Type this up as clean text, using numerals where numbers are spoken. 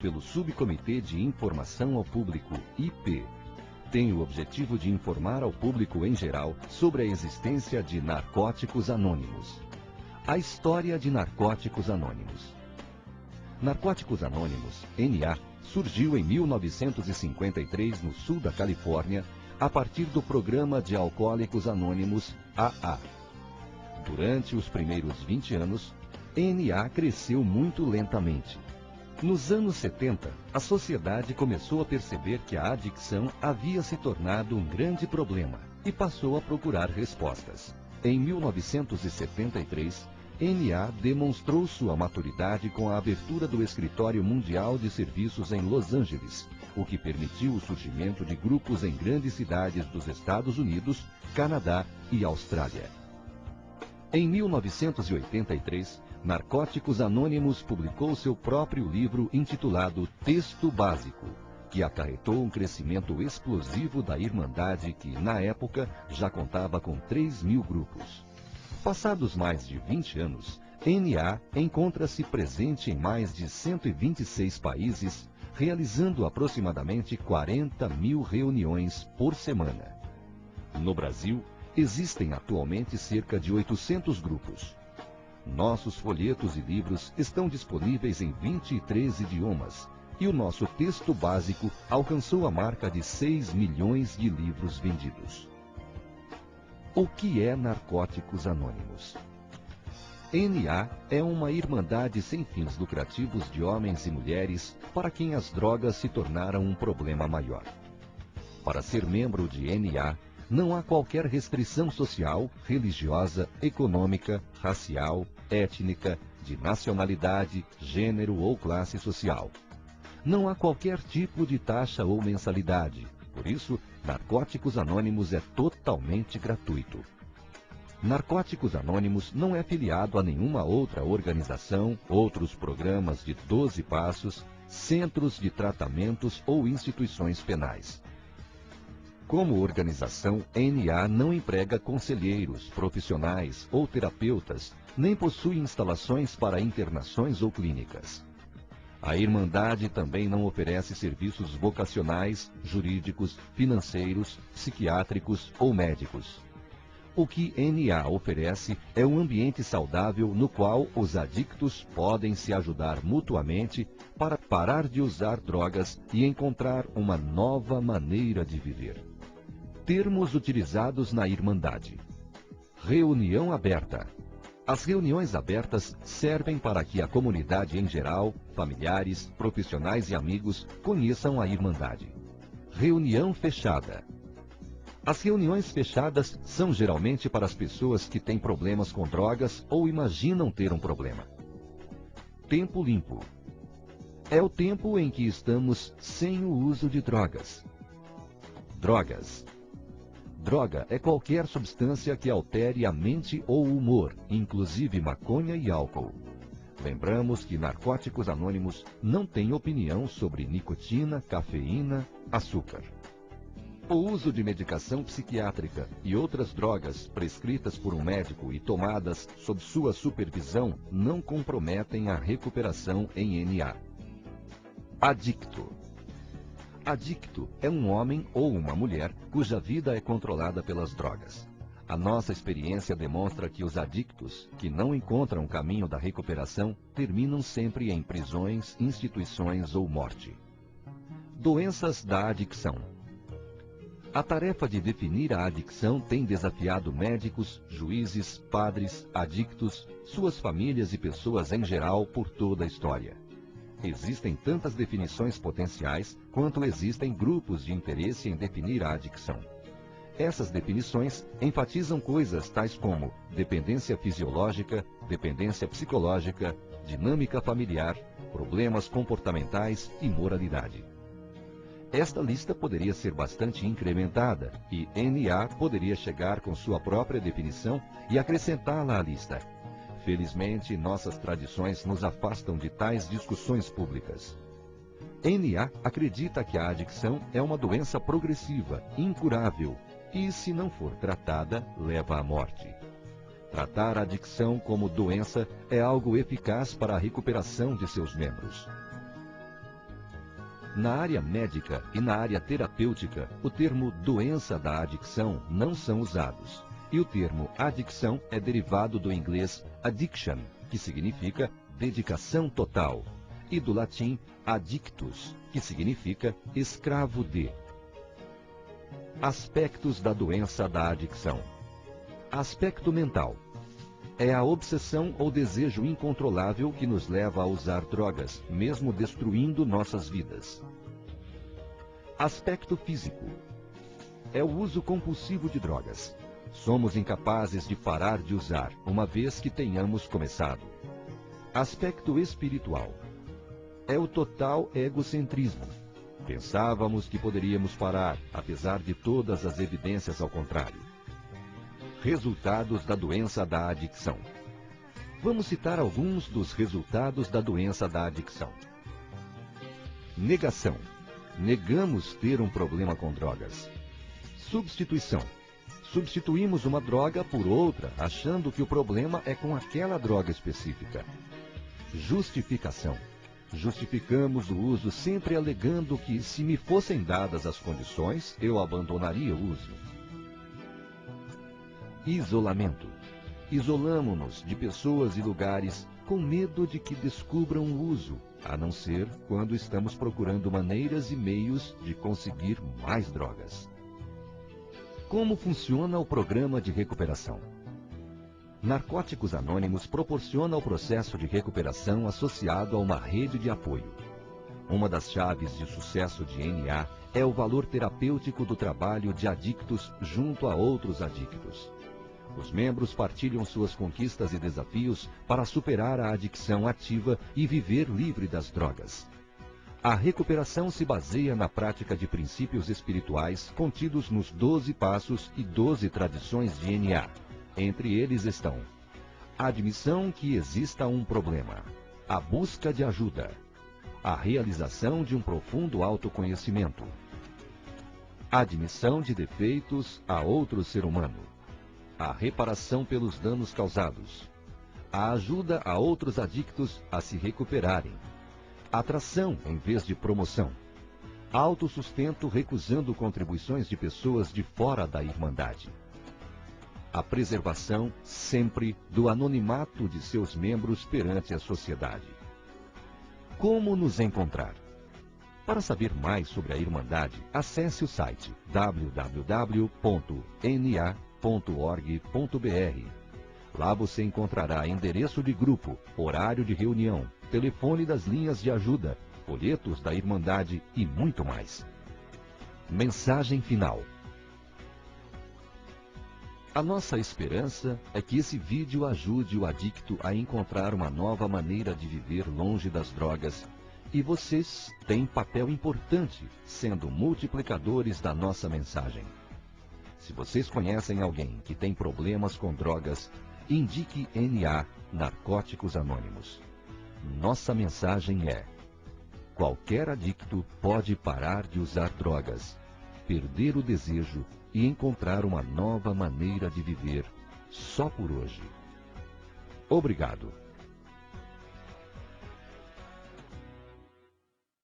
pelo Subcomitê de Informação ao Público, IP. Tem o objetivo de informar ao público em geral sobre a existência de Narcóticos Anônimos. A história de Narcóticos Anônimos. Narcóticos Anônimos, NA, surgiu em 1953 no sul da Califórnia, a partir do Programa de Alcoólicos Anônimos, AA. Durante os primeiros 20 anos, NA cresceu muito lentamente. Nos anos 70, a sociedade começou a perceber que a adicção havia se tornado um grande problema e passou a procurar respostas. Em 1973, NA demonstrou sua maturidade com a abertura do Escritório Mundial de Serviços em Los Angeles, o que permitiu o surgimento de grupos em grandes cidades dos Estados Unidos, Canadá e Austrália. Em 1983, Narcóticos Anônimos publicou seu próprio livro intitulado Texto Básico, que acarretou um crescimento explosivo da Irmandade que, na época, já contava com 3.000 grupos. Passados mais de 20 anos, NA encontra-se presente em mais de 126 países, realizando aproximadamente 40.000 reuniões por semana. No Brasil, existem atualmente cerca de 800 grupos. Nossos folhetos e livros estão disponíveis em 23 idiomas e o nosso texto básico alcançou a marca de 6 milhões de livros vendidos. O que é Narcóticos Anônimos? NA é uma irmandade sem fins lucrativos de homens e mulheres para quem as drogas se tornaram um problema maior. Para ser membro de NA, não há qualquer restrição social, religiosa, econômica, racial, étnica, de nacionalidade, gênero ou classe social. Não há qualquer tipo de taxa ou mensalidade. Por isso, Narcóticos Anônimos é totalmente gratuito. Narcóticos Anônimos não é filiado a nenhuma outra organização, outros programas de 12 passos, centros de tratamentos ou instituições penais. Como organização, NA não emprega conselheiros, profissionais ou terapeutas, nem possui instalações para internações ou clínicas. A Irmandade também não oferece serviços vocacionais, jurídicos, financeiros, psiquiátricos ou médicos. O que NA oferece é um ambiente saudável no qual os adictos podem se ajudar mutuamente para parar de usar drogas e encontrar uma nova maneira de viver. Termos utilizados na Irmandade. Reunião aberta. As reuniões abertas servem para que a comunidade em geral, familiares, profissionais e amigos conheçam a Irmandade. Reunião fechada. As reuniões fechadas são geralmente para as pessoas que têm problemas com drogas ou imaginam ter um problema. Tempo limpo. É o tempo em que estamos sem o uso de drogas. Drogas. Droga é qualquer substância que altere a mente ou o humor, inclusive maconha e álcool. Lembramos que Narcóticos Anônimos não tem opinião sobre nicotina, cafeína, açúcar. O uso de medicação psiquiátrica e outras drogas prescritas por um médico e tomadas sob sua supervisão não comprometem a recuperação em NA. Adicto. Adicto é um homem ou uma mulher cuja vida é controlada pelas drogas. A nossa experiência demonstra que os adictos, que não encontram o caminho da recuperação, terminam sempre em prisões, instituições ou morte. Doenças da adicção. A tarefa de definir a adicção tem desafiado médicos, juízes, padres, adictos, suas famílias e pessoas em geral por toda a história. Existem tantas definições potenciais quanto existem grupos de interesse em definir a adicção. Essas definições enfatizam coisas tais como dependência fisiológica, dependência psicológica, dinâmica familiar, problemas comportamentais e moralidade. Esta lista poderia ser bastante incrementada e NA poderia chegar com sua própria definição e acrescentá-la à lista. Felizmente, nossas tradições nos afastam de tais discussões públicas. NA acredita que a adicção é uma doença progressiva, incurável, e, se não for tratada, leva à morte. Tratar a adicção como doença é algo eficaz para a recuperação de seus membros. Na área médica e na área terapêutica, o termo doença da adicção não são usados. E o termo adicção é derivado do inglês addiction, que significa dedicação total, e do latim addictus, que significa escravo de. Aspectos da doença da adicção. Aspecto mental. É a obsessão ou desejo incontrolável que nos leva a usar drogas, mesmo destruindo nossas vidas. Aspecto físico. É o uso compulsivo de drogas. Somos incapazes de parar de usar, uma vez que tenhamos começado. Aspecto espiritual. É o total egocentrismo. Pensávamos que poderíamos parar, apesar de todas as evidências ao contrário. Resultados da doença da adicção. Vamos citar alguns dos resultados da doença da adicção. Negação. Negamos ter um problema com drogas. Substituição. Substituímos uma droga por outra, achando que o problema é com aquela droga específica. Justificação. Justificamos o uso sempre alegando que, se me fossem dadas as condições, eu abandonaria o uso. Isolamento. Isolamo-nos de pessoas e lugares com medo de que descubram o uso, a não ser quando estamos procurando maneiras e meios de conseguir mais drogas. Como funciona o programa de recuperação? Narcóticos Anônimos proporciona o processo de recuperação associado a uma rede de apoio. Uma das chaves de sucesso de NA é o valor terapêutico do trabalho de adictos junto a outros adictos. Os membros partilham suas conquistas e desafios para superar a adicção ativa e viver livre das drogas. A recuperação se baseia na prática de princípios espirituais contidos nos 12 passos e 12 tradições de NA. Entre eles estão a admissão que exista um problema, a busca de ajuda, a realização de um profundo autoconhecimento, a admissão de defeitos a outro ser humano, a reparação pelos danos causados, a ajuda a outros adictos a se recuperarem, atração em vez de promoção, autossustento recusando contribuições de pessoas de fora da Irmandade, a preservação sempre do anonimato de seus membros perante a sociedade. Como nos encontrar? Para saber mais sobre a Irmandade, acesse o site www.na.org.br. Lá você encontrará endereço de grupo, horário de reunião, telefone das linhas de ajuda, folhetos da Irmandade e muito mais. Mensagem final. A nossa esperança é que esse vídeo ajude o adicto a encontrar uma nova maneira de viver longe das drogas, e vocês têm papel importante sendo multiplicadores da nossa mensagem. Se vocês conhecem alguém que tem problemas com drogas, indique NA, Narcóticos Anônimos. Nossa mensagem é: qualquer adicto pode parar de usar drogas, perder o desejo e encontrar uma nova maneira de viver só por hoje. Obrigado.